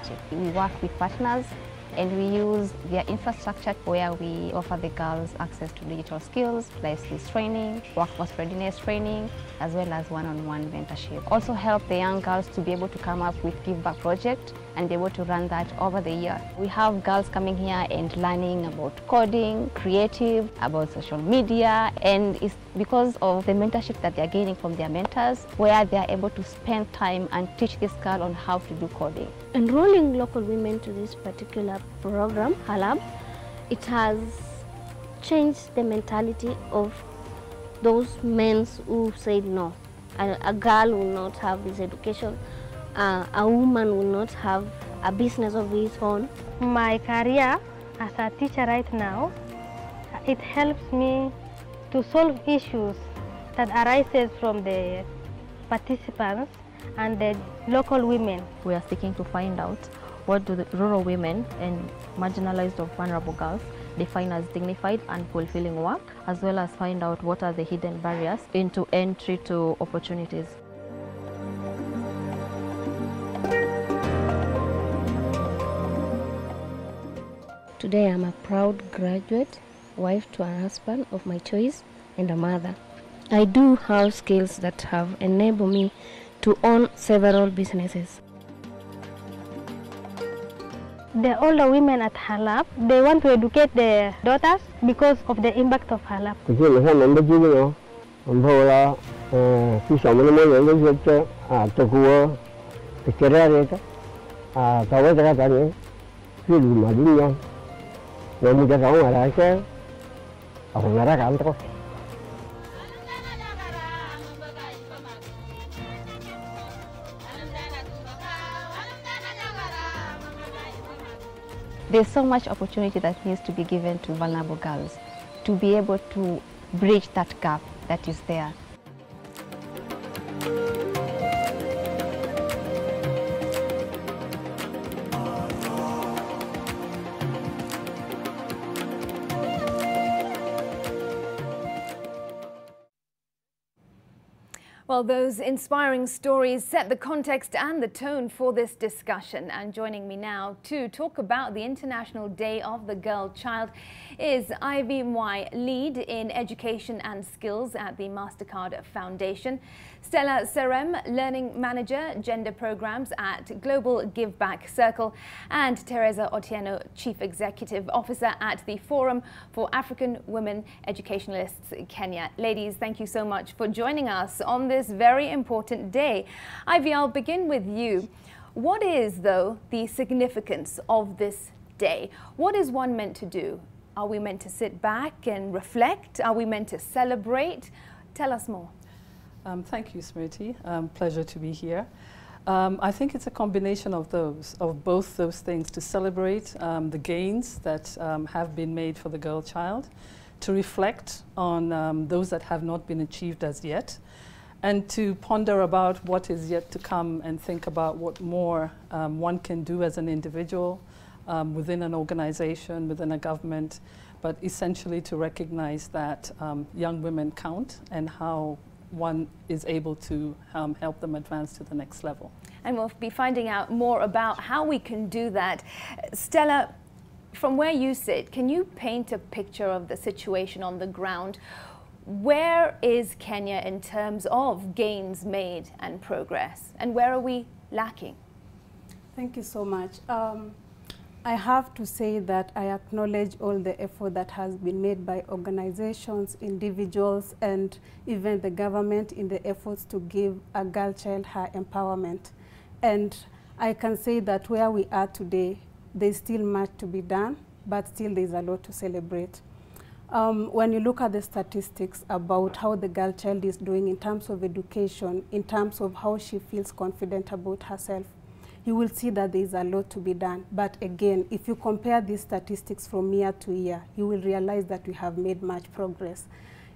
initiative. We work with partners and we use their infrastructure where we offer the girls access to digital skills, life skills training, workforce readiness training, as well as one-on-one mentorship. Also help the young girls to be able to come up with give back project and be able to run that over the year. We have girls coming here and learning about coding, creative, about social media, and it's because of the mentorship that they're gaining from their mentors where they're able to spend time and teach this girl on how to do coding. Enrolling local women to this particular program, HALAB, it has changed the mentality of those men who said no. A girl will not have this education, a woman will not have a business of his own. My career as a teacher right now, it helps me to solve issues that arises from the participants and the local women. We are seeking to find out what do the rural women and marginalized or vulnerable girls define as dignified and fulfilling work, as well as find out what are the hidden barriers into entry to opportunities. Today I'm a proud graduate, wife to a husband of my choice, and a mother. I do have skills that have enabled me to own several businesses. The older women at HALAB, they want to educate their daughters because of the impact of HALAB. There's so much opportunity that needs to be given to vulnerable girls to be able to bridge that gap that is there. Well, those inspiring stories set the context and the tone for this discussion. And joining me now to talk about the International Day of the Girl Child is Ivy Mwai, Lead in Education and Skills at the MasterCard Foundation, Stella Serem, Learning Manager, Gender Programs at Global Give Back Circle, and Teresa Otieno, Chief Executive Officer at the Forum for African Women Educationalists Kenya. Ladies, thank you so much for joining us on this very important day. Ivy, I'll begin with you. What is, though, the significance of this day? What is one meant to do? Are we meant to sit back and reflect? Are we meant to celebrate? Tell us more. Thank you, Smriti. Pleasure to be here. I think it's a combination of both those things, to celebrate the gains that have been made for the girl child, to reflect on those that have not been achieved as yet, and to ponder about what is yet to come and think about what more one can do as an individual, within an organization, within a government, but essentially to recognize that young women count and how one is able to help them advance to the next level. And we'll be finding out more about how we can do that. Stella, from where you sit, can you paint a picture of the situation on the ground? Where is Kenya in terms of gains made and progress? And where are we lacking? Thank you so much. I have to say that I acknowledge all the effort that has been made by organizations, individuals, and even the government in the efforts to give a girl child her empowerment. And I can say that where we are today, there's still much to be done, but still there's a lot to celebrate. When you look at the statistics about how the girl child is doing in terms of education, in terms of how she feels confident about herself, you will see that there is a lot to be done. But again, if you compare these statistics from year to year, you will realize that we have made much progress.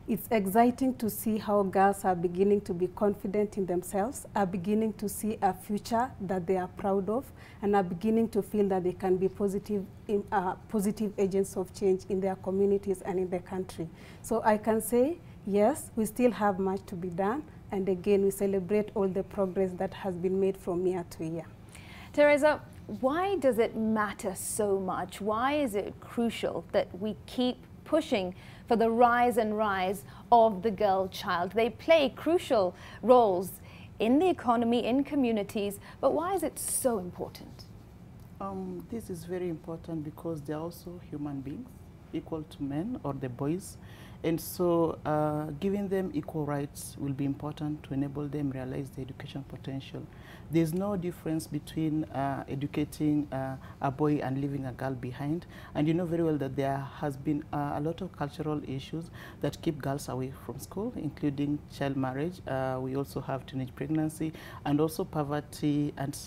It's exciting to see how girls are beginning to be confident in themselves, are beginning to see a future that they are proud of, and are beginning to feel that they can be positive agents of change in their communities and in the country. So I can say, yes, we still have much to be done, and again, we celebrate all the progress that has been made from year to year. Teresa, why does it matter so much? Why is it crucial that we keep pushing for the rise and rise of the girl child? They play crucial roles in the economy, in communities, but why is it so important? This is very important because they are also human beings, equal to men or the boys. And so giving them equal rights will be important to enable them realize their education potential. There's no difference between educating a boy and leaving a girl behind. And you know very well that there has been a lot of cultural issues that keep girls away from school, including child marriage. We also have teenage pregnancy and also poverty and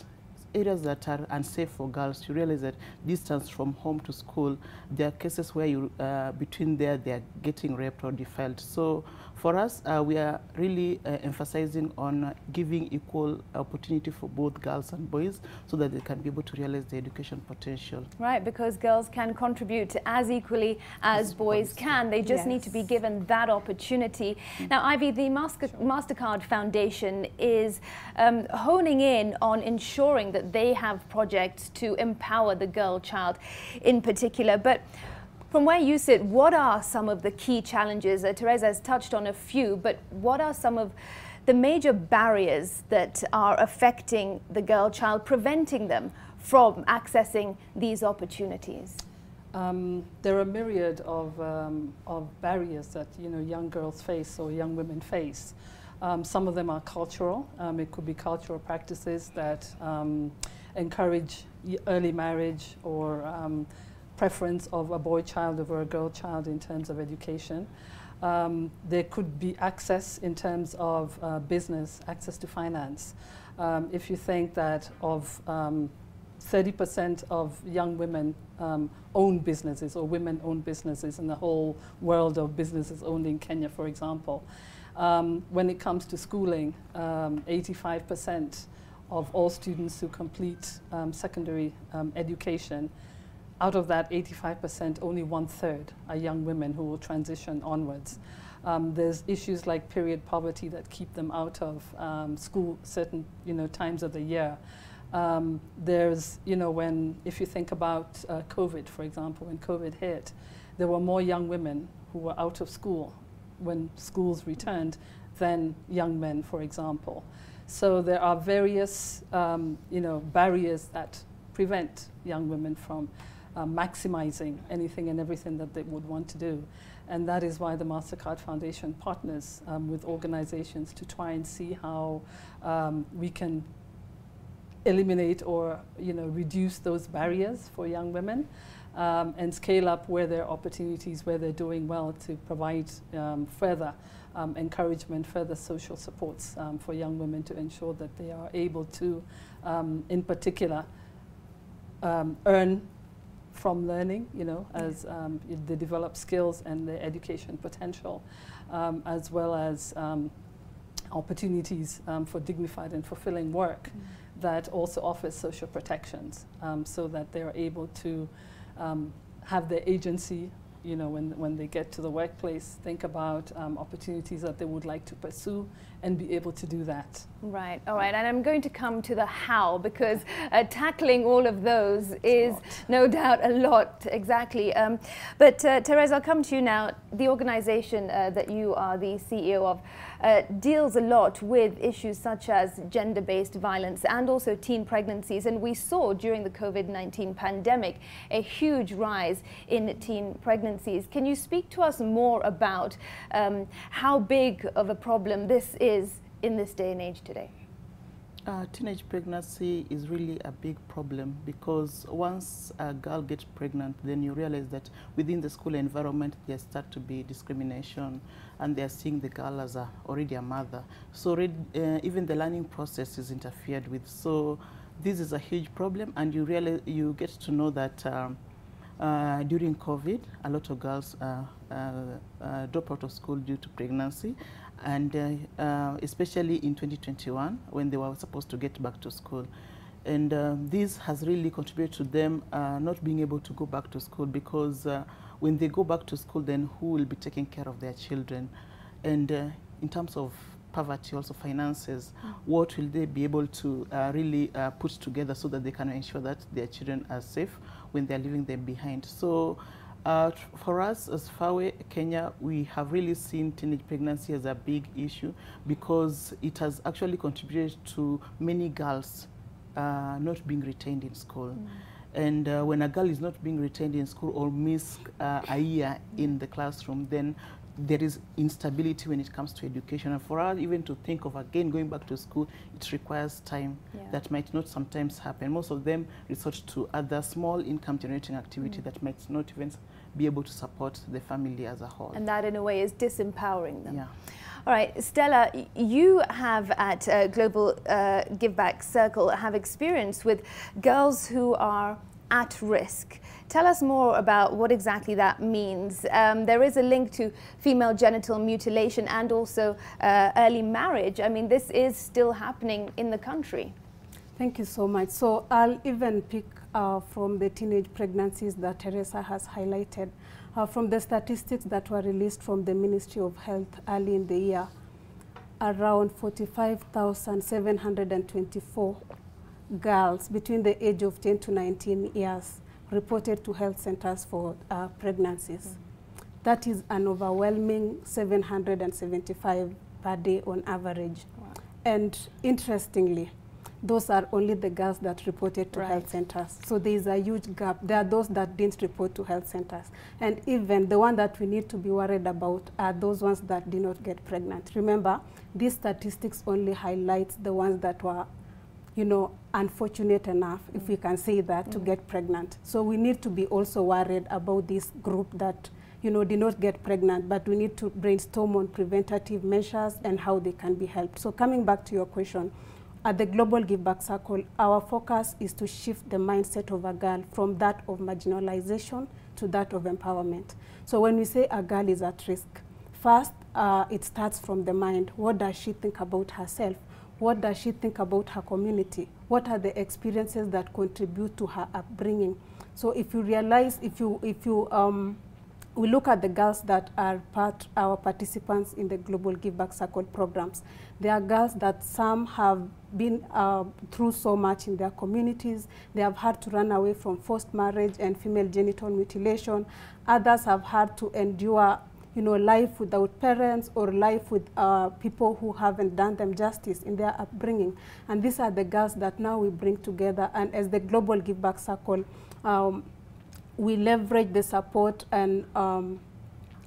areas that are unsafe for girls. You realize that distance from home to school, there are cases where you, between there they are getting raped or defiled. So for us, we are really emphasizing on giving equal opportunity for both girls and boys so that they can be able to realize their education potential. Right, because girls can contribute as equally as boys can. They just need to be given that opportunity. Now, Ivy, the MasterCard Foundation is honing in on ensuring that they have projects to empower the girl child in particular. But from where you sit, what are some of the key challenges? Teresa has touched on a few, but what are some of the major barriers that are affecting the girl child, preventing them from accessing these opportunities? There are a myriad of barriers that young girls face or young women face. Some of them are cultural. It could be cultural practices that encourage early marriage or preference of a boy child over a girl child in terms of education. There could be access in terms of business, access to finance. If you think that of 30% of young women own businesses or women own businesses in the whole world of businesses owned in Kenya, for example. When it comes to schooling, 85% of all students who complete secondary education, out of that 85%, only 1/3 are young women who will transition onwards. There's issues like period poverty that keep them out of school certain times of the year. There's, if you think about COVID, for example, when COVID hit, there were more young women who were out of school when schools returned than young men, for example. So there are various, barriers that prevent young women from maximizing anything and everything that they would want to do. And that is why the MasterCard Foundation partners with organizations to try and see how we can eliminate or reduce those barriers for young women and scale up where there are opportunities, where they're doing well, to provide further encouragement, further social supports for young women to ensure that they are able to, in particular, earn from learning, as they develop skills and their education potential, as well as opportunities for dignified and fulfilling work that also offers social protections, so that they are able to have their agency, when they get to the workplace, think about opportunities that they would like to pursue and be able to do that. Right, all right, and I'm going to come to the how, because tackling all of those is no doubt a lot, exactly. But Teresa, I'll come to you now. The organization that you are the CEO of deals a lot with issues such as gender-based violence and also teen pregnancies. And we saw during the COVID-19 pandemic a huge rise in teen pregnancies. Can you speak to us more about how big of a problem this is in this day and age today? Teenage pregnancy is really a big problem, because once a girl gets pregnant, then you realize that within the school environment there start to be discrimination, and they are seeing the girl as already a mother. So even the learning process is interfered with. So this is a huge problem, and you get to know that during COVID, a lot of girls drop out of school due to pregnancy, and especially in 2021 when they were supposed to get back to school. And this has really contributed to them not being able to go back to school, because when they go back to school, then who will be taking care of their children? And in terms of poverty, also finances, what will they be able to really put together so that they can ensure that their children are safe when they're leaving them behind. So for us as FAWE Kenya, we have really seen teenage pregnancy as a big issue because it has actually contributed to many girls not being retained in school. And when a girl is not being retained in school or miss a year in the classroom, then there is instability when it comes to education. And for us even to think of again going back to school, it requires time that might not sometimes happen. Most of them resort to other small income generating activity that might not even be able to support the family as a whole. And that in a way is disempowering them. Yeah. All right, Stella, you have at Global Give Back Circle have experience with girls who are at risk. Tell us more about what exactly that means. There is a link to female genital mutilation and also early marriage. I mean, this is still happening in the country. Thank you so much. So I'll even pick from the teenage pregnancies that Teresa has highlighted. From the statistics that were released from the Ministry of Health early in the year, around 45,724 girls between the age of 10 to 19 years reported to health centers for pregnancies. That is an overwhelming 775 per day on average. Wow. And interestingly, those are only the girls that reported to health centers. So there is a huge gap. There are those that didn't report to health centers. And even the one that we need to be worried about are those ones that did not get pregnant. Remember, these statistics only highlight the ones that were, you know, unfortunate enough, if we can say that, to get pregnant. So we need to be also worried about this group that, you know, did not get pregnant, but we need to brainstorm on preventative measures and how they can be helped. So coming back to your question, at the Global Give Back Circle, our focus is to shift the mindset of a girl from that of marginalization to that of empowerment. So when we say a girl is at risk, first, it starts from the mind. What does she think about herself? What does she think about her community? What are the experiences that contribute to her upbringing? So if you realize, we look at the girls that are our participants in the Global Give Back Circle programs. They are girls that some have been through so much in their communities. They have had to run away from forced marriage and female genital mutilation. Others have had to endure, you know, life without parents or life with people who haven't done them justice in their upbringing. And these are the girls that now we bring together. And as the Global Give Back Circle, we leverage the support and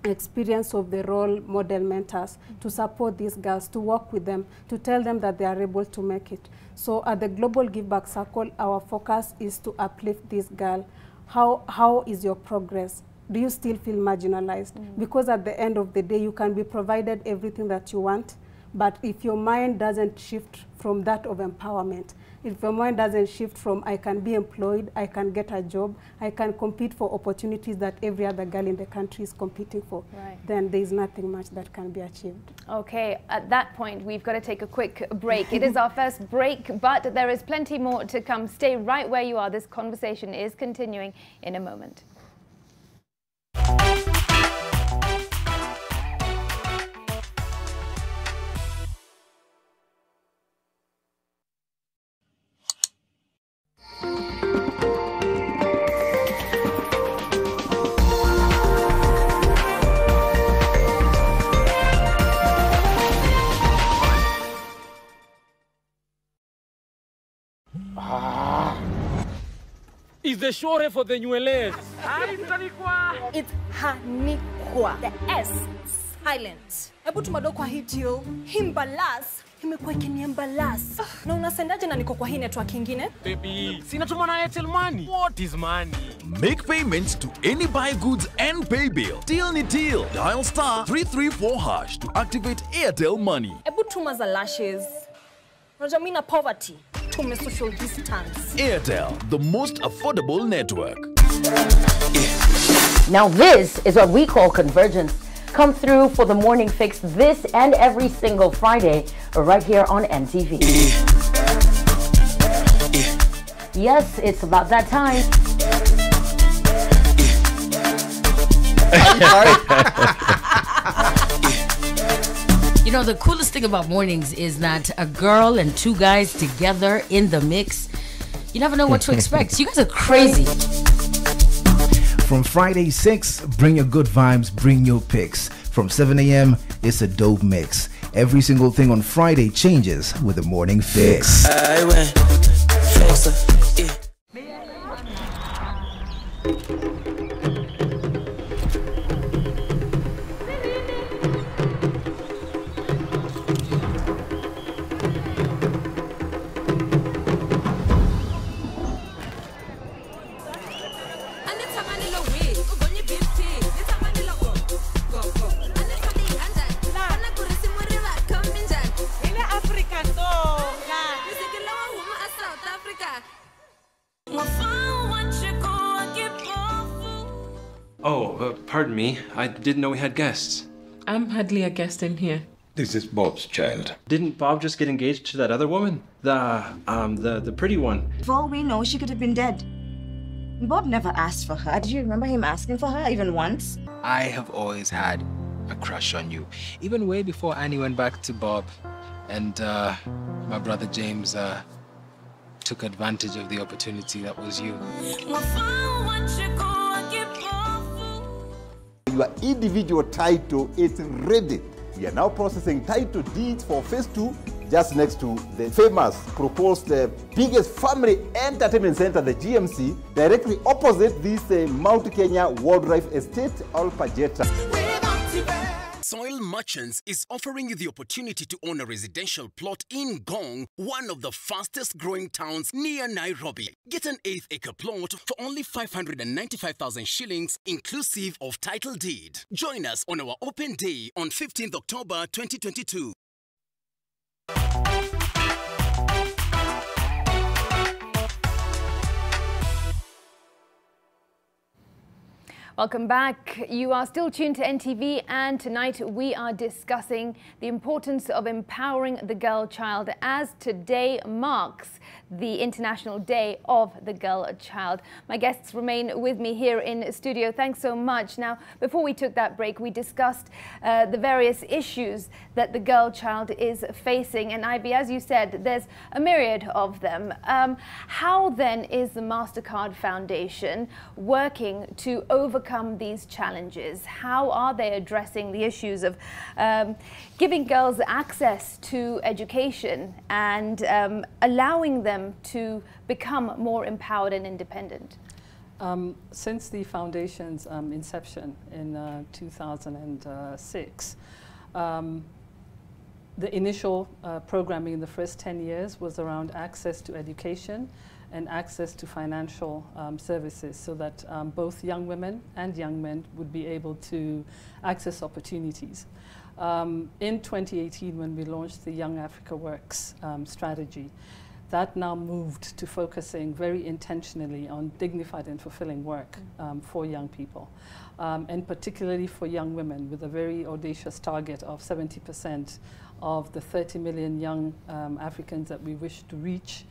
experience of the role model mentors to support these girls, to work with them, to tell them that they are able to make it. So at the Global Give Back Circle, our focus is to uplift this girl. How is your progress? Do you still feel marginalized? Because at the end of the day, you can be provided everything that you want, but if your mind doesn't shift from that of empowerment, if your mind doesn't shift from I can be employed, I can get a job, I can compete for opportunities that every other girl in the country is competing for, then there's nothing much that can be achieved. Okay, at that point, we've got to take a quick break. It is our first break, but there is plenty more to come. Stay right where you are. This conversation is continuing in a moment. Is the shore for the nywele. It's hanikwa. The S silent. Hebu tumado kwa hii deal. Himbalas. Imekuwa ikiniembalas. Na unasendaje na niko kwa hii network ingine? Baby, sina tuma na Airtel Money. What is money? Make payments to any buy goods and pay bill. Deal ni deal. Dial *334# to activate Airtel Money. Hebu tuma za lashes. Unajua mimi na poverty. Tume social distance. Airtel, the most affordable network. Now this is what we call convergence. Come through for the morning fix this and every single Friday right here on NTV. Yes, it's about that time. You know, the coolest thing about mornings is that a girl and two guys together in the mix, you never know what to expect. You guys are crazy. From Friday 6, bring your good vibes, bring your picks. From 7 a.m., it's a dope mix. Every single thing on Friday changes with the morning fix. I went fix. Oh, pardon me. I didn't know we had guests. I'm hardly a guest in here. This is Bob's child. Didn't Bob just get engaged to that other woman? The pretty one. For all we know, she could have been dead. Bob never asked for her. Did you remember him asking for her even once? I have always had a crush on you. Even way before Annie went back to Bob. And my brother James took advantage of the opportunity that was you. Your individual title is ready. We are now processing title deeds for phase 2 just next to the famous proposed biggest family entertainment center, the GMC, directly opposite this Mount Kenya Wildlife Estate, Alpajeta. Soil Merchants is offering you the opportunity to own a residential plot in Gong, one of the fastest growing towns near Nairobi. Get an 8-acre plot for only 595,000 shillings inclusive of title deed. Join us on our open day on 15th October 2022. Welcome back. You are still tuned to NTV, and tonight we are discussing the importance of empowering the girl child, as today marks the International Day of the Girl Child. My guests remain with me here in studio. Thanks so much. Now, before we took that break, we discussed the various issues that the girl child is facing. And Ivy, as you said, there's a myriad of them. How then is the MasterCard Foundation working to overcome these challenges? How are they addressing the issues of giving girls access to education and allowing them to become more empowered and independent? Since the foundation's inception in 2006, the initial programming in the first 10 years was around access to education and access to financial services, so that both young women and young men would be able to access opportunities. In 2018, when we launched the Young Africa Works strategy, that now moved to focusing very intentionally on dignified and fulfilling work for young people, and particularly for young women, with a very audacious target of 70% of the 30 million young Africans that we wish to reach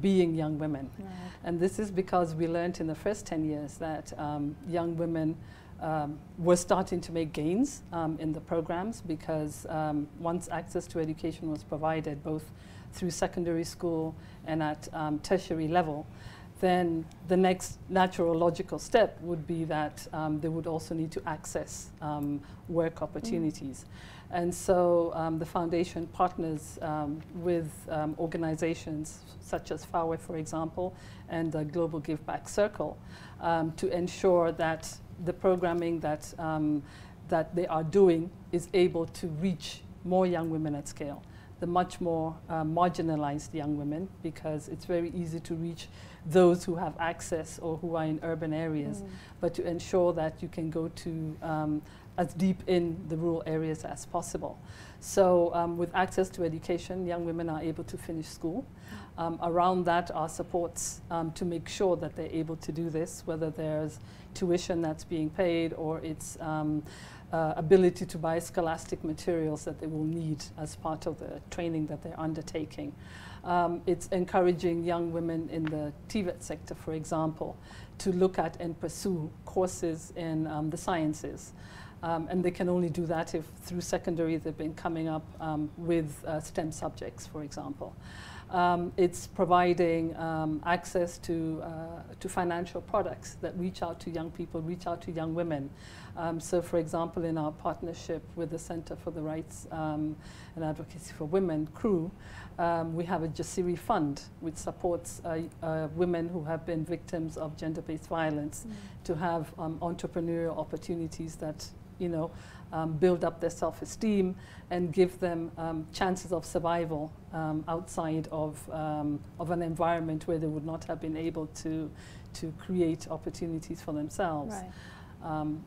being young women. Right. And this is because we learned in the first 10 years that young women were starting to make gains in the programs, because once access to education was provided, both through secondary school and at tertiary level, then the next natural logical step would be that they would also need to access work opportunities. And so the foundation partners with organizations such as FAWE, for example, and the Global Give Back Circle to ensure that the programming that, that they are doing is able to reach more young women at scale, the much more marginalized young women, because it's very easy to reach those who have access or who are in urban areas, but to ensure that you can go to as deep in the rural areas as possible. So with access to education, young women are able to finish school. Around that are supports to make sure that they're able to do this, whether there's tuition that's being paid or it's ability to buy scholastic materials that they will need as part of the training that they're undertaking. It's encouraging young women in the TVET sector, for example, to look at and pursue courses in the sciences. And they can only do that if through secondary they've been coming up with STEM subjects, for example. It's providing access to financial products that reach out to young people, reach out to young women. So, for example, in our partnership with the Center for the Rights and Advocacy for Women, CREW, we have a Jasiri Fund, which supports women who have been victims of gender-based violence to have entrepreneurial opportunities that, you know, build up their self-esteem and give them chances of survival outside of an environment where they would not have been able to create opportunities for themselves. Right.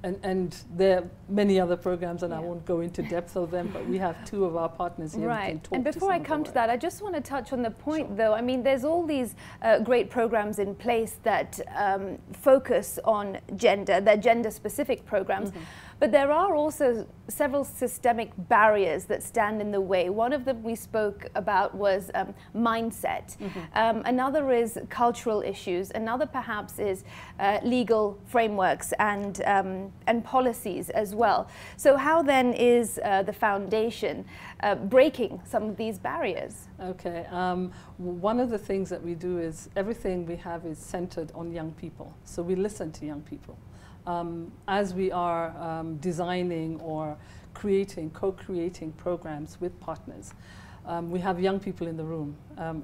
And there are many other programs, and I won't go into depth of them, but we have two of our partners here. Right. Who can talk And before I come to that, I just want to touch on the point, though. I mean, there's all these great programs in place that focus on gender, they're gender-specific programs. But there are also several systemic barriers that stand in the way. One of them we spoke about was mindset. Another is cultural issues. Another perhaps is legal frameworks and policies as well. So how then is the foundation breaking some of these barriers? Okay. One of the things that we do is everything we have is centered on young people. So we listen to young people. As we are designing or co-creating programs with partners, we have young people in the room,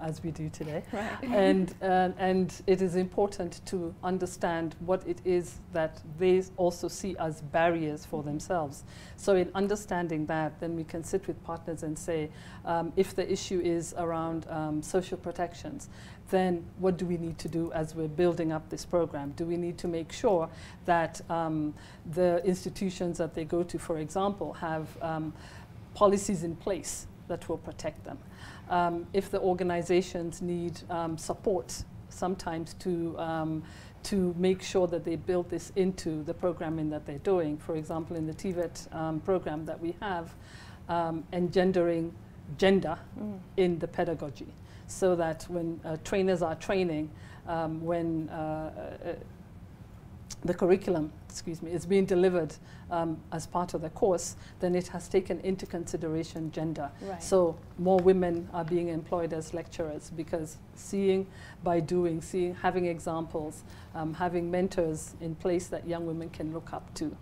as we do today. Right. And it is important to understand what it is that they also see as barriers for themselves. So in understanding that, then we can sit with partners and say, if the issue is around social protections, then what do we need to do as we're building up this program? Do we need to make sure that the institutions that they go to, for example, have policies in place that will protect them? If the organizations need support sometimes to make sure that they build this into the programming that they're doing. For example, in the TVET program that we have, engendering gender in the pedagogy, so that when trainers are training, when the curriculum, is being delivered as part of the course, then it has taken into consideration gender. Right. So more women are being employed as lecturers because seeing by doing, having examples, having mentors in place that young women can look up to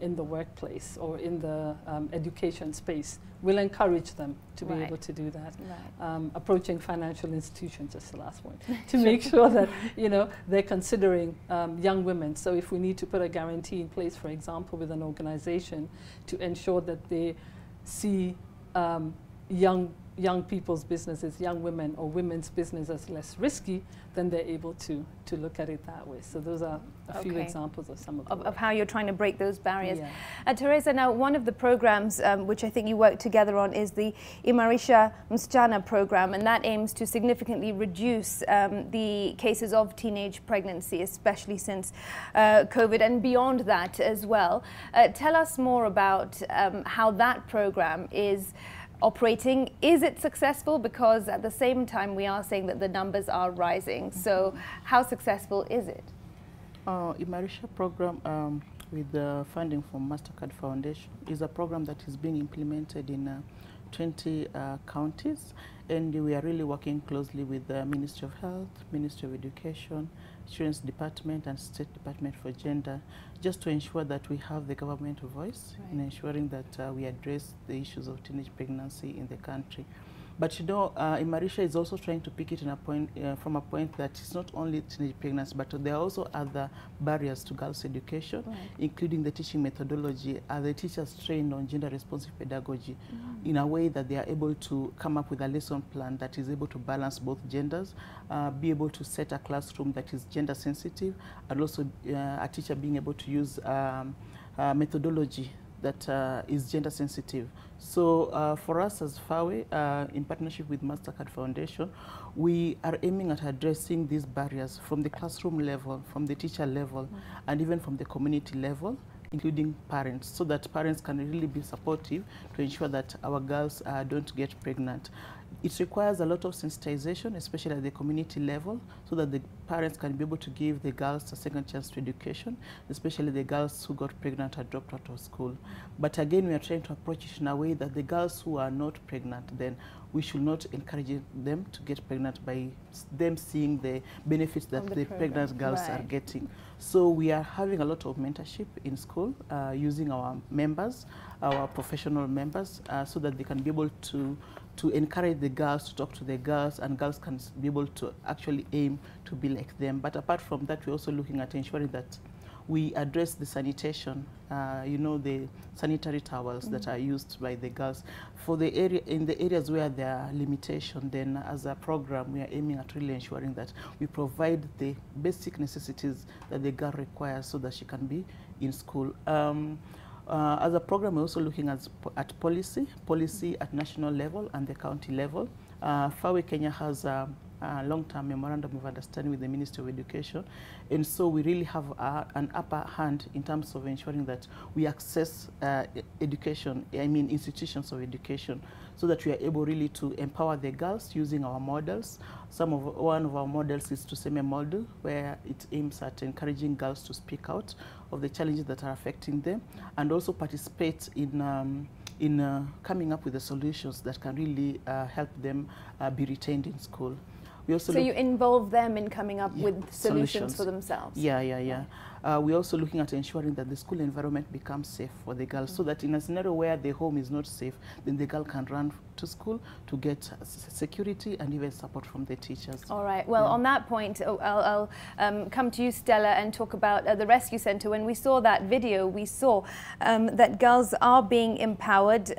in the workplace or in the education space will encourage them to be able to do that. Right. Approaching financial institutions, just the last one, to make sure that, you know, they're considering young women. So if we need to put a guarantee in place, for example, with an organization to ensure that they see young people's businesses, young women or women's business as less risky, then they're able to look at it that way. So those are a few examples of some of how you're trying to break those barriers. Yeah. Teresa, now one of the programs which I think you work together on is the Imarisha Msichana program, and that aims to significantly reduce the cases of teenage pregnancy, especially since COVID and beyond that as well. Tell us more about how that program is operating. Is it successful? Because at the same time we are saying that the numbers are rising. So how successful is it? Imarisha program with the funding from MasterCard Foundation is a program that is being implemented in 20 counties, and we are really working closely with the Ministry of Health, Ministry of Education, Children's Department and State Department for Gender, just to ensure that we have the government voice in ensuring that we address the issues of teenage pregnancy in the country. But you know, Imarisha is also trying to pick it in a point, from a point that it's not only teenage pregnancy, but there are also other barriers to girls' education, including the teaching methodology. Are the teachers trained on gender-responsive pedagogy in a way that they are able to come up with a lesson plan that is able to balance both genders, be able to set a classroom that is gender-sensitive, and also a teacher being able to use methodology that is gender sensitive. So for us as FAWE, in partnership with MasterCard Foundation, we are aiming at addressing these barriers from the classroom level, from the teacher level, and even from the community level, including parents, so that parents can really be supportive to ensure that our girls don't get pregnant. It requires a lot of sensitization, especially at the community level, so that the parents can be able to give the girls a second chance to education, especially the girls who got pregnant or dropped out of school. But again, we are trying to approach it in a way that the girls who are not pregnant, then we should not encourage them to get pregnant by them seeing the benefits that the pregnant girls are getting. So we are having a lot of mentorship in school using our members, our professional members, so that they can be able to encourage the girls to talk to the girls, and girls can be able to actually aim to be like them. But apart from that, we're also looking at ensuring that we address the sanitation, you know, the sanitary towels that are used by the girls. For the area, in the areas where there are limitations, then as a program, we are aiming at really ensuring that we provide the basic necessities that the girl requires so that she can be in school. As a program, we're also looking at policy at national level and the county level. FAWE Kenya has a long-term memorandum of understanding with the Ministry of Education, and so we really have an upper hand in terms of ensuring that we access education, institutions of education, so that we are able really to empower the girls using our models. One of our models is Tuseme model, where it aims at encouraging girls to speak out of the challenges that are affecting them, and also participate in coming up with the solutions that can really help them be retained in school. We also so you involve them in coming up with solutions for themselves? Yeah. We're also looking at ensuring that the school environment becomes safe for the girls, so that in a scenario where the home is not safe, then the girl can run to school to get security and even support from the teachers. All right. Well, on that point, I'll come to you, Stella, and talk about the rescue center. When we saw that video, we saw that girls are being empowered.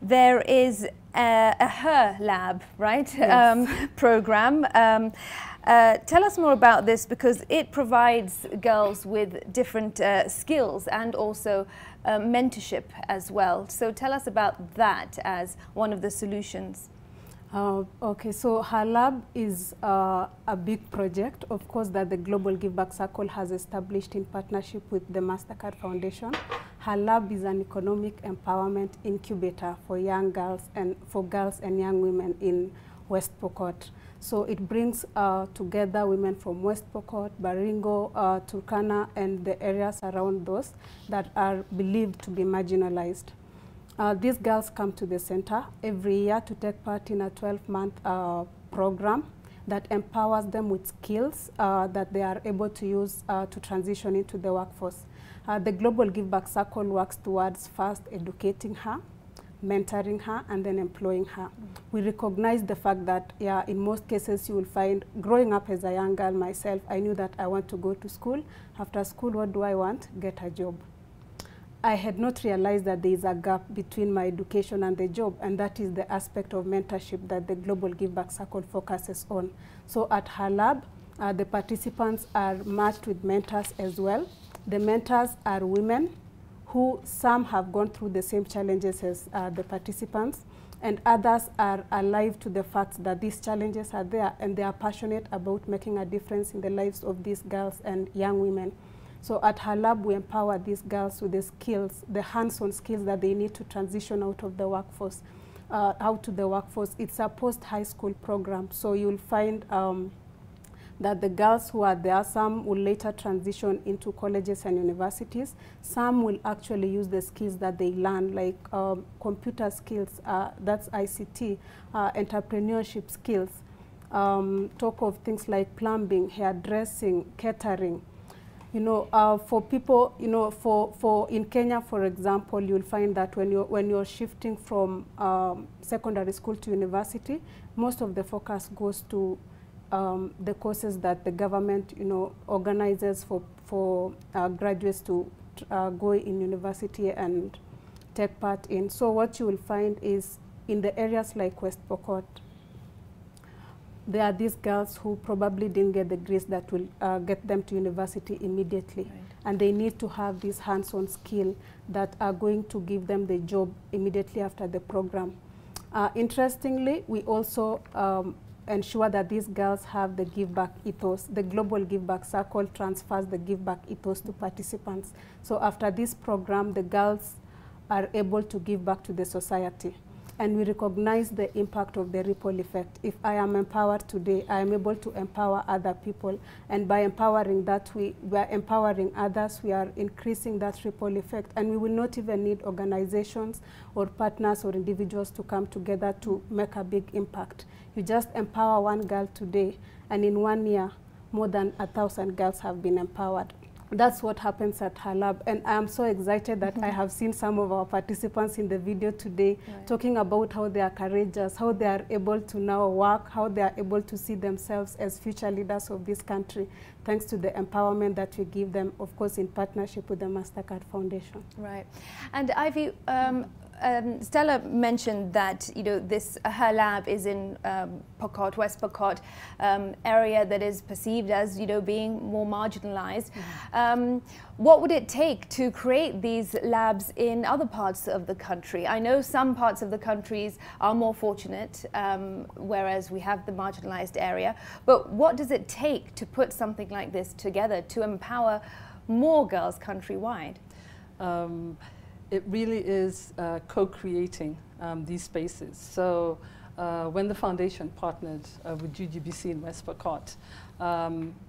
There is a Her Lab, right? Yes. Program. Tell us more about this, because it provides girls with different skills and also mentorship as well. So tell us about that as one of the solutions. Okay, so Her Lab is a big project, of course, that the Global Give Back Circle has established in partnership with the MasterCard Foundation. Her Lab is an economic empowerment incubator for young girls and young women in West Pokot. So it brings together women from West Pokot, Baringo, Turkana, and the areas around those that are believed to be marginalized. These girls come to the center every year to take part in a 12-month program that empowers them with skills that they are able to use to transition into the workforce. The Global Give Back Circle works towards first educating her, mentoring her, and then employing her. We recognize the fact that, in most cases you will find, growing up as a young girl myself, I knew that I want to go to school. After school, what do I want? Get a job. I had not realized that there is a gap between my education and the job, and that is the aspect of mentorship that the Global Give Back Circle focuses on. So at Her Lab, the participants are matched with mentors as well. The mentors are women who some have gone through the same challenges as the participants, and others are alive to the fact that these challenges are there, and they are passionate about making a difference in the lives of these girls and young women. So at Her Lab, we empower these girls with the skills, the hands-on skills that they need to transition out of the workforce, out to the workforce. It's a post-high school program, so you'll find that the girls who are there, some will later transition into colleges and universities. Some will actually use the skills that they learn, like computer skills, that's ICT, entrepreneurship skills. Talk of things like plumbing, hairdressing, catering. You know, for people, you know, for in Kenya, for example, you'll find that when you're shifting from secondary school to university, most of the focus goes to the courses that the government, you know, organizes for graduates to go in university and take part in. So what you will find is in the areas like West Pokot, there are these girls who probably didn't get the grades that will get them to university immediately. Right. And they need to have this hands-on skill that are going to give them the job immediately after the program. Interestingly, we also ensure that these girls have the give back ethos. The Global Give Back Circle transfers the give back ethos to participants. So after this program, the girls are able to give back to the society. and we recognize the impact of the ripple effect. If I am empowered today, I am able to empower other people, and by empowering that, we are empowering others, we are increasing that ripple effect, and we will not even need organizations or partners or individuals to come together to make a big impact. You just empower one girl today, and in 1 year, more than 1,000 girls have been empowered. That's what happens at her lab, and I'm so excited that I have seen some of our participants in the video today talking about how they are courageous, how they are able to now work, how they are able to see themselves as future leaders of this country, thanks to the empowerment that we give them, of course, in partnership with the MasterCard Foundation. Right. And Ivy, Stella mentioned that, you know, her lab is in Pokot, West Pokot, area that is perceived as, you know, being more marginalized. What would it take to create these labs in other parts of the country? I know some parts of the countries are more fortunate, whereas we have the marginalized area. But what does it take to put something like this together to empower more girls countrywide? It really is co-creating these spaces. So when the foundation partnered with GGBC in West Pokot,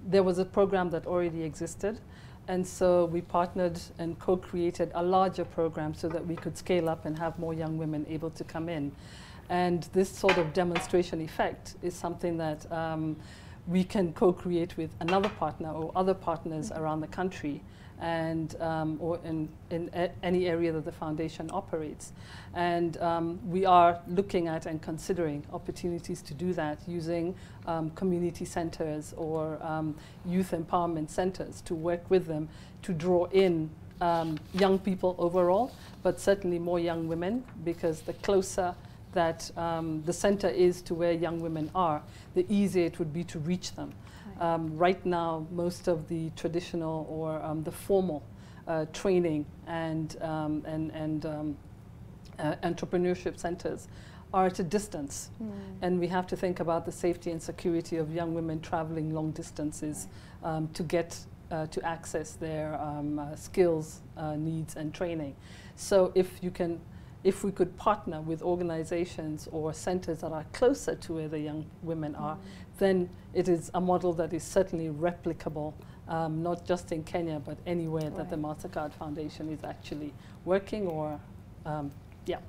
there was a program that already existed. And so we partnered and co-created a larger program so that we could scale up and have more young women able to come in. And this sort of demonstration effect is something that we can co-create with another partner or other partners around the country, and or in any area that the foundation operates. And we are looking at and considering opportunities to do that using community centers or youth empowerment centers to work with them to draw in young people overall, but certainly more young women, because the closer that the center is to where young women are, the easier it would be to reach them. Right now, most of the traditional or the formal training and entrepreneurship centers are at a distance. And we have to think about the safety and security of young women traveling long distances to get to access their skills, needs, and training. So if we could partner with organizations or centers that are closer to where the young women are, then it is a model that is certainly replicable, not just in Kenya, but anywhere that the MasterCard Foundation is actually working or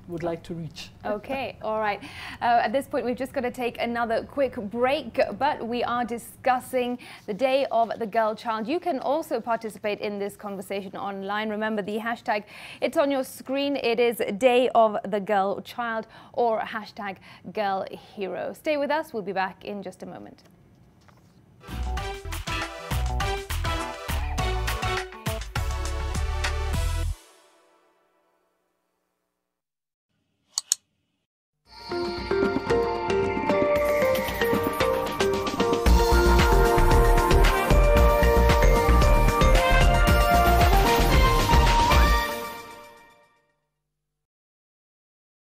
would like to reach. Okay, all right. At this point, we've just got to take another quick break, but we are discussing the Day of the Girl Child. You can also participate in this conversation online. Remember the hashtag, it's on your screen. It is Day of the Girl Child or hashtag Girl Hero. Stay with us. We'll be back in just a moment.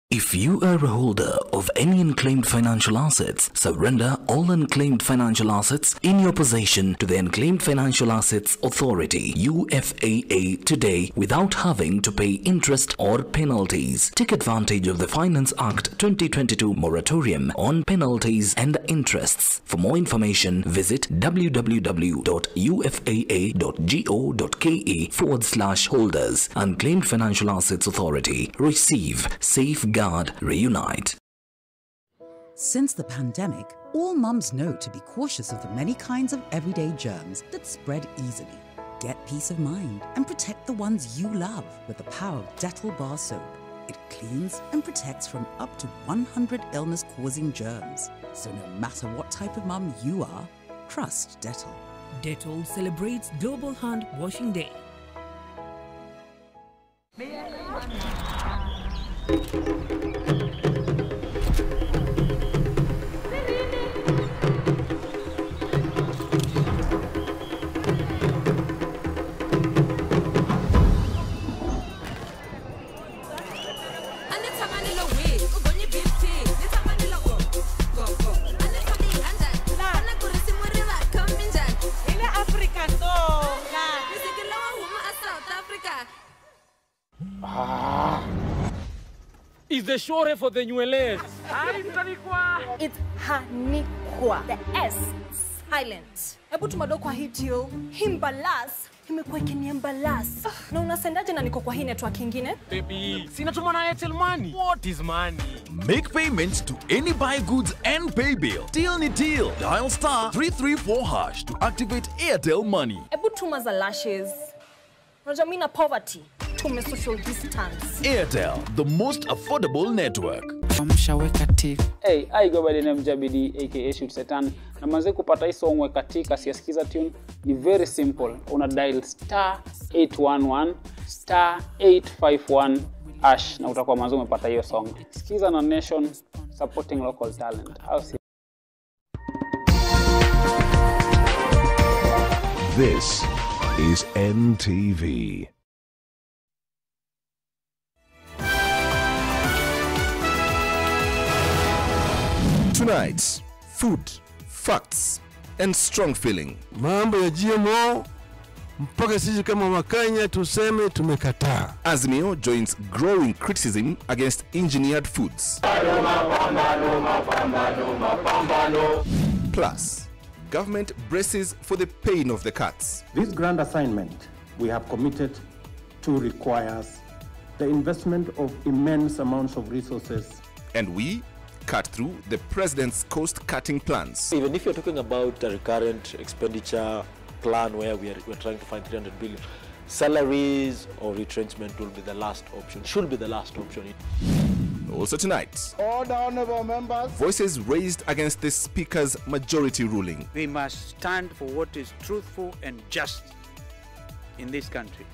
If you are a holder of any unclaimed financial assets, surrender all unclaimed financial assets in your possession to the Unclaimed Financial Assets Authority UFAA today without having to pay interest or penalties. Take advantage of the Finance Act 2022 moratorium on penalties and interests. For more information, visit www.ufaa.go.ke/holders. Unclaimed Financial Assets Authority. Receive, safeguard, reunite. Since the pandemic, all mums know to be cautious of the many kinds of everyday germs that spread easily. Get peace of mind and protect the ones you love with the power of Dettol Bar Soap. It cleans and protects from up to 100 illness-causing germs. So no matter what type of mum you are, trust Dettol. Dettol celebrates Global Hand Washing Day. is the shore for the nywelezi. It's Hanikwa. The S silent. Ebu tumado kwa hii deal. Himbalas. Imekuwa ikiniembalas. Na unasendaje na niko kwa hii network ingine? Baby, sinatuma na Airtel Money. What is money? Make payments to any buy goods and pay bill. Till ni till. Dial star 334 hash to activate Airtel Money. Ebu tuma za lashes. Unajua mimi na poverty. Tume social distance. Airtel, the most affordable network. Hey, I go by the name Jabidi aka Shoot Satan. Na manze kupata hii song weka tika siasikiza tune ni very simple. Una dial star 811 star 851 hash na utakuwa manze umepata hiyo song. Sikiza na Nation supporting local talent. This is NTV. Tonight's food, facts, and strong feeling. Mambo ya GMO mpaka sisi kama Wakenya tuseme tumekataa. Azimio joins growing criticism against engineered foods. Plus, government braces for the pain of the cuts. This grand assignment we have committed to requires the investment of immense amounts of resources. And we cut through the president's cost-cutting plans. Even if you're talking about a recurrent expenditure plan where we're trying to find 300 billion, salaries or retrenchment will be the last option, should be the last option. Also tonight, all the honorable members, voices raised against the Speaker's majority ruling. We must stand for what is truthful and just in this country.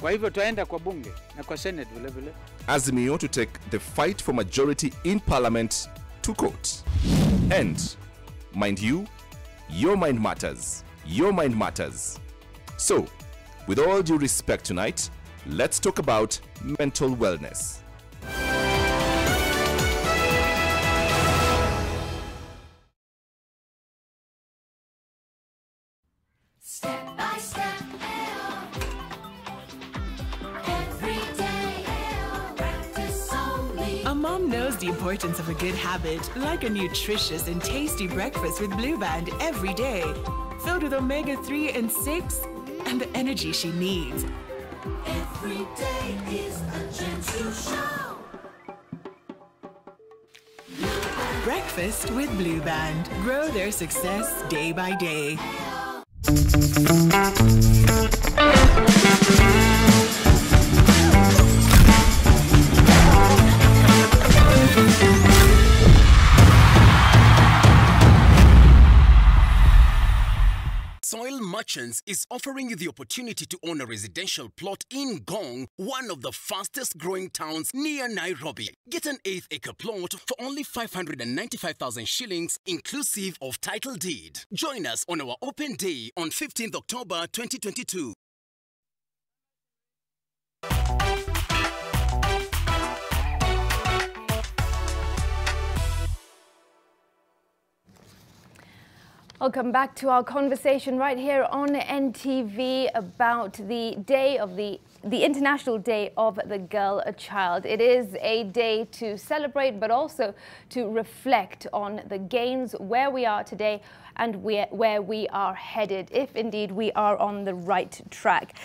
Kwa hivyo tuenda kwa bunge na kwa Senate vile vile. Azimio to take the fight for majority in Parliament to court. And, mind you, your mind matters. Your mind matters. So, with all due respect tonight, let's talk about mental wellness. Step by step, every day, practice only. A mom knows the importance of a good habit, like a nutritious and tasty breakfast with Blue Band every day, filled with omega-3 and 6 and the energy she needs. Every day is a gentle show. Breakfast with Blue Band. Grow their success day by day. Soil Merchants is offering you the opportunity to own a residential plot in Ngong, one of the fastest growing towns near Nairobi. Get an 8-acre plot for only 595,000 shillings inclusive of title deed. Join us on our open day on 15th October 2022. Welcome back to our conversation right here on NTV about the day of the International Day of the Girl Child. It is a day to celebrate, but also to reflect on the gains, where we are today and where we are headed, if indeed we are on the right track.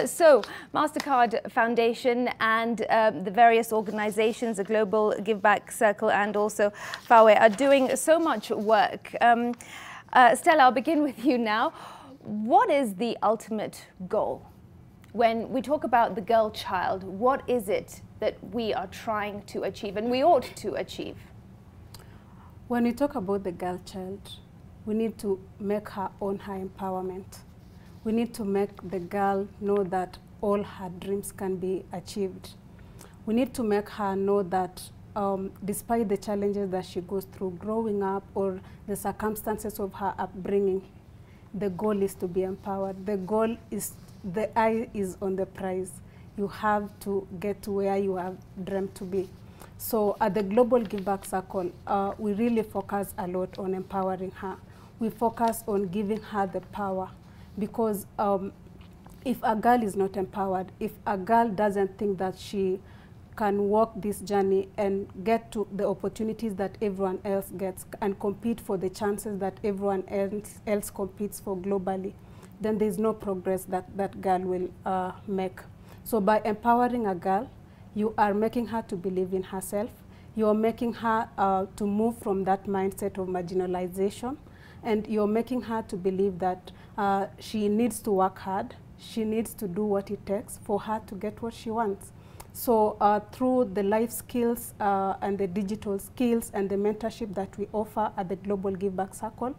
So MasterCard Foundation and the various organizations, the Global Give Back Circle and also FAWE, are doing so much work. Stella, I'll begin with you now. What is the ultimate goal? When we talk about the girl child, what is it that we are trying to achieve and we ought to achieve? When we talk about the girl child, we need to make her own her empowerment. We need to make the girl know that all her dreams can be achieved. We need to make her know that despite the challenges that she goes through growing up or the circumstances of her upbringing, the goal is to be empowered. The goal is, the eye is on the prize. You have to get to where you have dreamt to be. So at the Global Give Back Circle, we really focus a lot on empowering her. We focus on giving her the power, because if a girl is not empowered, if a girl doesn't think that she can walk this journey and get to the opportunities that everyone else gets and compete for the chances that everyone else competes for globally, then there's no progress that girl will make. So by empowering a girl, you are making her to believe in herself. You're making her to move from that mindset of marginalization, and you're making her to believe that she needs to work hard. She needs to do what it takes for her to get what she wants. So through the life skills and the digital skills and the mentorship that we offer at the Global Give Back Circle,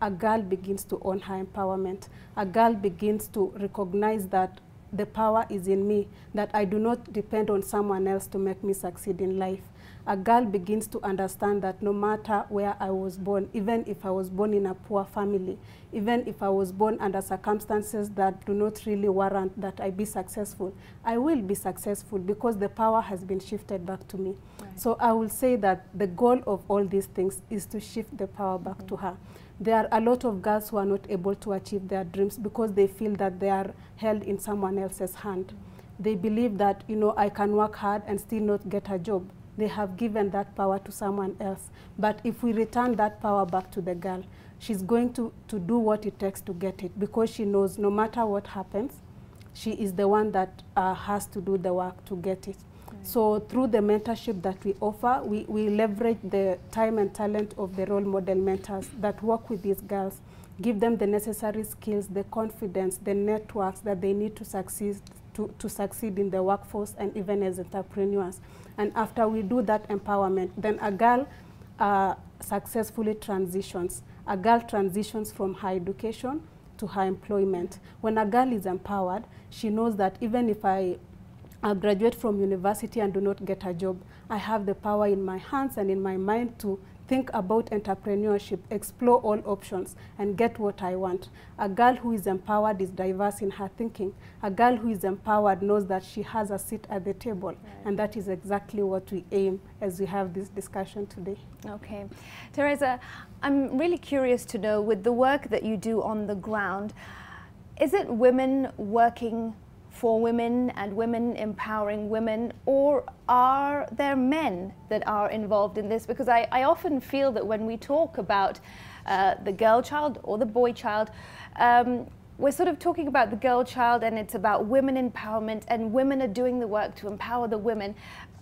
a girl begins to own her empowerment. A girl begins to recognize that the power is in me, that I do not depend on someone else to make me succeed in life. A girl begins to understand that no matter where I was born, even if I was born in a poor family, even if I was born under circumstances that do not really warrant that I be successful, I will be successful because the power has been shifted back to me. Right. So I will say that the goal of all these things is to shift the power back to her. There are a lot of girls who are not able to achieve their dreams because they feel that they are held in someone else's hand. They believe that, you know, I can work hard and still not get a job. They have given that power to someone else. But if we return that power back to the girl, she's going to do what it takes to get it, because she knows no matter what happens, she is the one that has to do the work to get it. Right. So through the mentorship that we offer, we leverage the time and talent of the role model mentors that work with these girls, give them the necessary skills, the confidence, the networks that they need to succeed in the workforce and even as entrepreneurs. And after we do that empowerment, then a girl successfully transitions. A girl transitions from her education to her employment. When a girl is empowered, she knows that even if I graduate from university and do not get a job, I have the power in my hands and in my mind to think about entrepreneurship, explore all options, and get what I want. A girl who is empowered is diverse in her thinking. A girl who is empowered knows that she has a seat at the table, right. And that is exactly what we aim as we have this discussion today. Okay. Teresa, I'm really curious to know, with the work that you do on the ground, is it women working for women and women empowering women, or are there men that are involved in this? Because I often feel that when we talk about the girl child or the boy child, we're sort of talking about the girl child and it's about women empowerment and women are doing the work to empower the women.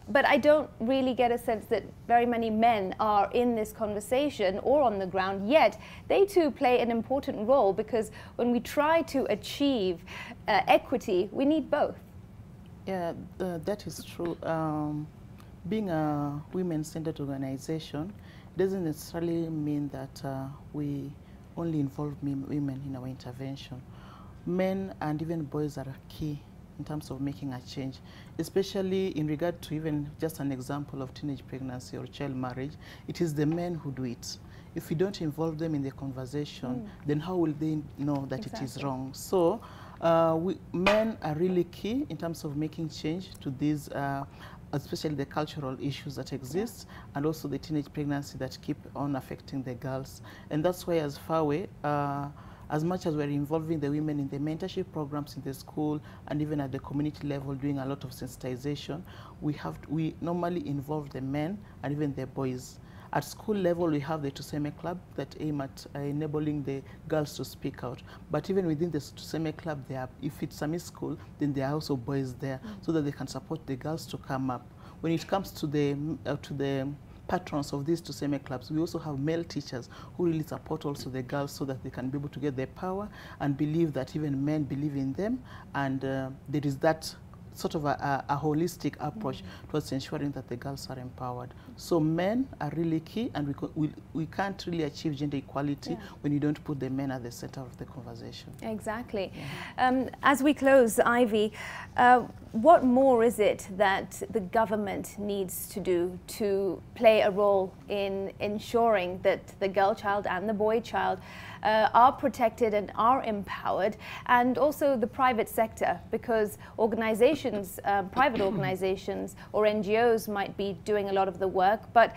But I don't really get a sense that very many men are in this conversation or on the ground, yet they too play an important role, because when we try to achieve equity, we need both. Yeah, that is true. Being a women-centered organization doesn't necessarily mean that we only involve women in our intervention. Men and even boys are key in terms of making a change, especially in regard to even just an example of teenage pregnancy or child marriage. It is the men who do it. If we don't involve them in the conversation, then how will they know that it is wrong? So men are really key in terms of making change to these, especially the cultural issues that exist, and also the teenage pregnancy that keep on affecting the girls. And that's why as FAWE, as much as we're involving the women in the mentorship programs in the school and even at the community level doing a lot of sensitization, we normally involve the men and even the boys. At school level, we have the Tuseme Club that aim at enabling the girls to speak out. But even within the Tuseme Club, if it's a mixed school, then there are also boys there so that they can support the girls to come up. When it comes to the patrons of these Tuseme clubs, we also have male teachers who really support also the girls so that they can be able to get their power and believe that even men believe in them, and there is that sort of a holistic approach towards ensuring that the girls are empowered. So men are really key, and we can't really achieve gender equality when you don't put the men at the center of the conversation. Exactly. As we close, Ivy, what more is it that the government needs to do to play a role in ensuring that the girl child and the boy child are protected and are empowered, and also the private sector, because organizations, private organizations or NGOs might be doing a lot of the work, but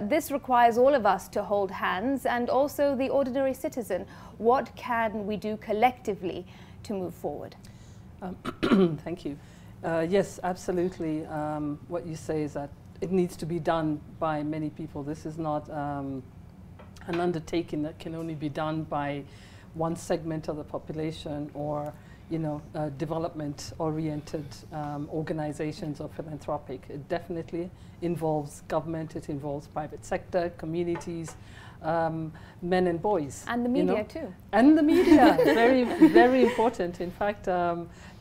this requires all of us to hold hands, and also the ordinary citizen. What can we do collectively to move forward? Thank you. Yes, absolutely. What you say is that it needs to be done by many people. This is not an undertaking that can only be done by one segment of the population or, you know, development-oriented organizations or philanthropic. It definitely involves government, it involves private sector, communities, men and boys. And the media too. And the media, very, very important. In fact,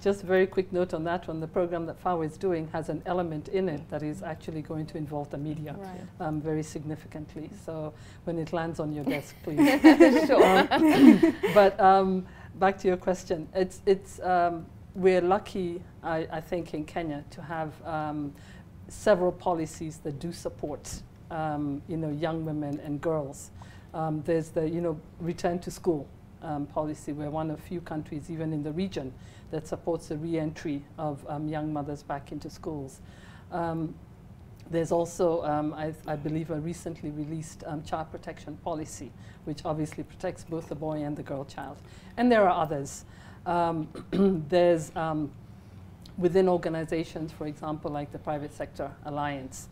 just a very quick note on that one, the program that FAO is doing has an element in it that is actually going to involve the media very significantly. So when it lands on your desk, please. Sure. But back to your question, we're lucky, I think, in Kenya to have several policies that do support you know, young women and girls. There's the, you know, return to school policy. We're one of few countries, even in the region, that supports the re-entry of young mothers back into schools. There's also, I believe, a recently released child protection policy, which obviously protects both the boy and the girl child. And there are others. There's within organizations, for example, like the Private Sector Alliance,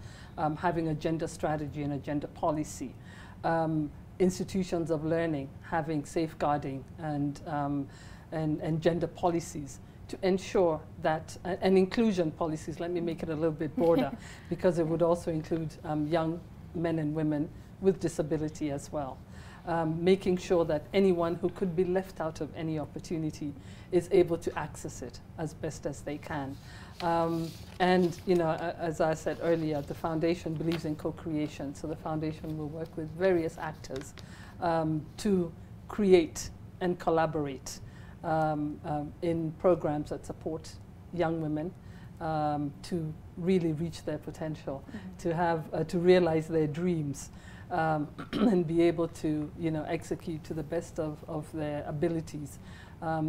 having a gender strategy and a gender policy. Institutions of learning having safeguarding and gender policies to ensure that, and inclusion policies, let me make it a little bit broader, because it would also include young men and women with disability as well. Making sure that anyone who could be left out of any opportunity is able to access it as best as they can. And, you know, as I said earlier, the foundation believes in co-creation, so the foundation will work with various actors to create and collaborate in programs that support young women to really reach their potential, to have to realize their dreams, and be able to, you know, execute to the best of their abilities.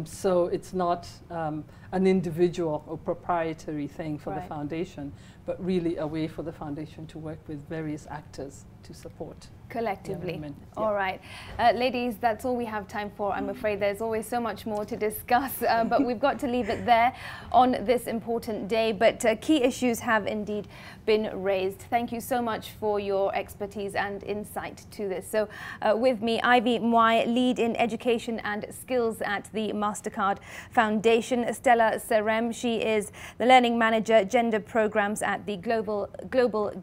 So it's not an individual or proprietary thing for the foundation, but really a way for the foundation to work with various actors to support collectively. women. All right. Ladies, that's all we have time for. I'm afraid there's always so much more to discuss, but we've got to leave it there on this important day. But key issues have indeed been raised. Thank you so much for your expertise and insight to this. So with me, Ivy Mwai, Lead in Education and Skills at the MasterCard Foundation. Stella Serem, she is the Learning Manager, Gender Programs at the Global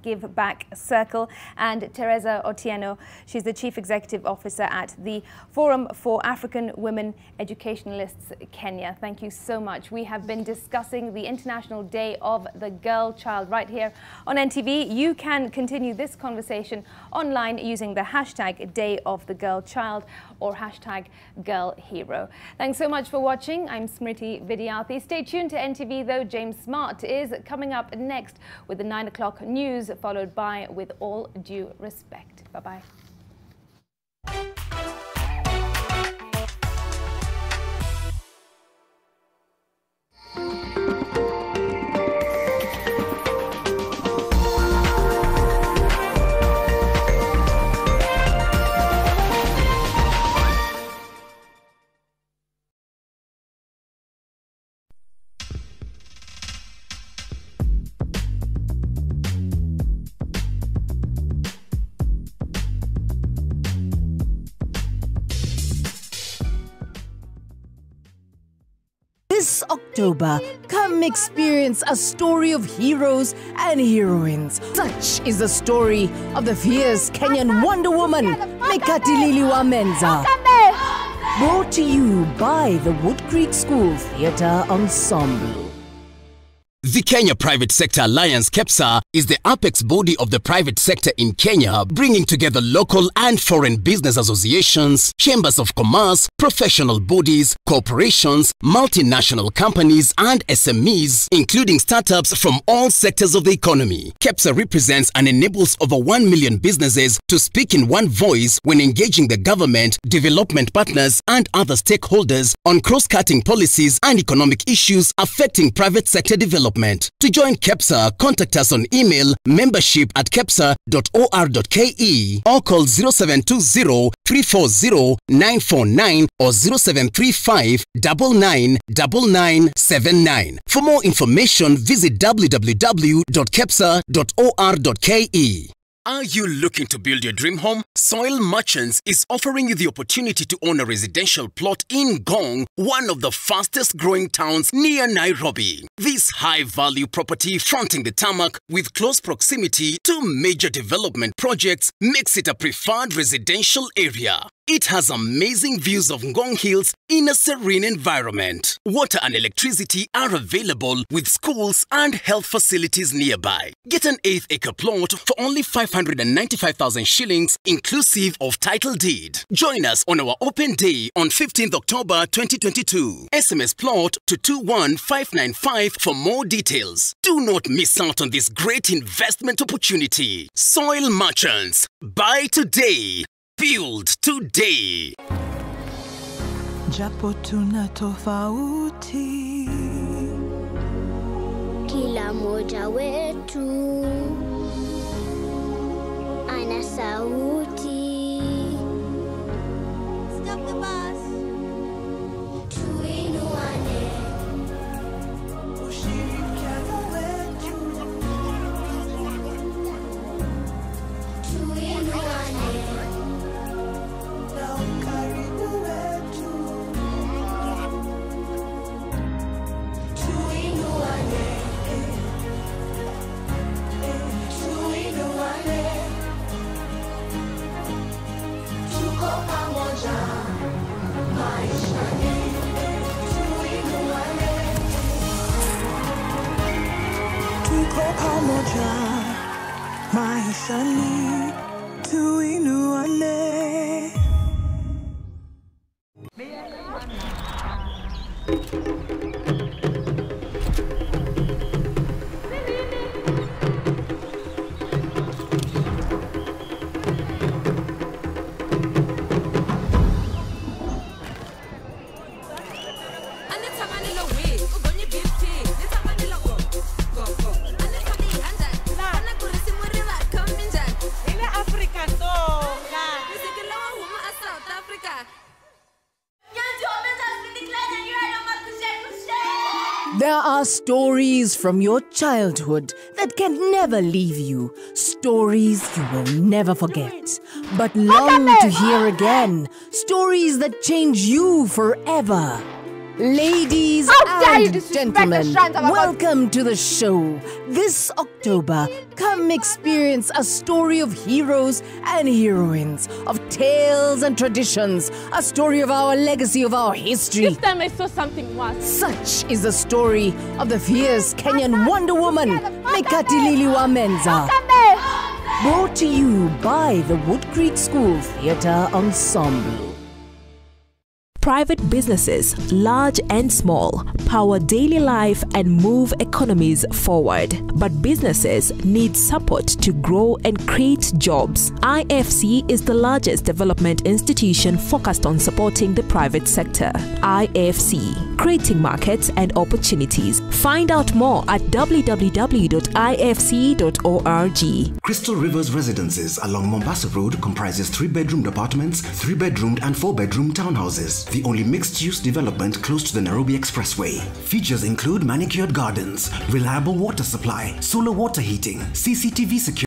Give Back Circle. And Teresa Otieno, she's the Chief Executive Officer at the Forum for African Women Educationalists Kenya. Thank you so much. We have been discussing the International Day of the Girl Child right here on NTV. You can continue this conversation online using the hashtag Day of the Girl Child or hashtag Girl Hero. Thanks so much for watching. I'm Smriti Vidyarthi. Stay tuned to NTV though. James Smart is coming up next with the 9 o'clock news, followed by With All Due Respect. Bye-bye. This October, come experience a story of heroes and heroines. Such is the story of the fierce Kenyan Wonder Woman, Mekatilili Menza. Brought to you by the Wood Creek School Theatre Ensemble. The Kenya Private Sector Alliance, KEPSA, is the apex body of the private sector in Kenya, bringing together local and foreign business associations, chambers of commerce, professional bodies, corporations, multinational companies and SMEs, including startups from all sectors of the economy. KEPSA represents and enables over 1 million businesses to speak in one voice when engaging the government, development partners and other stakeholders on cross-cutting policies and economic issues affecting private sector development. To join KEPSA, contact us on email email membership@kepsa.or.ke or call 0720 340 949 or 0735 999979. For more information, visit www.kepsa.or.ke. Are you looking to build your dream home? Soil Merchants is offering you the opportunity to own a residential plot in Ngong, one of the fastest growing towns near Nairobi. This high-value property fronting the tarmac with close proximity to major development projects makes it a preferred residential area. It has amazing views of Ngong Hills in a serene environment. Water and electricity are available with schools and health facilities nearby. Get an 8-acre plot for only 595,000 shillings inclusive of title deed. Join us on our open day on 15th October 2022. SMS plot to 21595 for more details. Do not miss out on this great investment opportunity. Soil Merchants. Buy today. Build today. Japo tuna tofauti, kila moja wetu ana sauti. Stop the bus. Tuinuane. Ushirikiano wetu. Tuinuane. pamoja maishani tuinuane. There are stories from your childhood that can never leave you. Stories you will never forget, but long to hear again. Stories that change you forever. Ladies and gentlemen, welcome to the show. This October, come experience a story of heroes and heroines, of tales and traditions, a story of our legacy, of our history. This time I saw something worse. Such is the story of the fierce Kenyan Wonder Woman, Mekatilili Wamenza. Brought to you by the Wood Creek School Theatre Ensemble. Private businesses, large and small, power daily life and move economies forward. But businesses need support to grow and create jobs. IFC is the largest development institution focused on supporting the private sector. IFC, creating markets and opportunities. Find out more at www.ifc.org. Crystal Rivers Residences along Mombasa Road comprises 3-bedroom apartments, 3-bedroomed and 4-bedroom townhouses. The only mixed-use development close to the Nairobi Expressway. Features include manicured gardens, reliable water supply, solar water heating, CCTV security,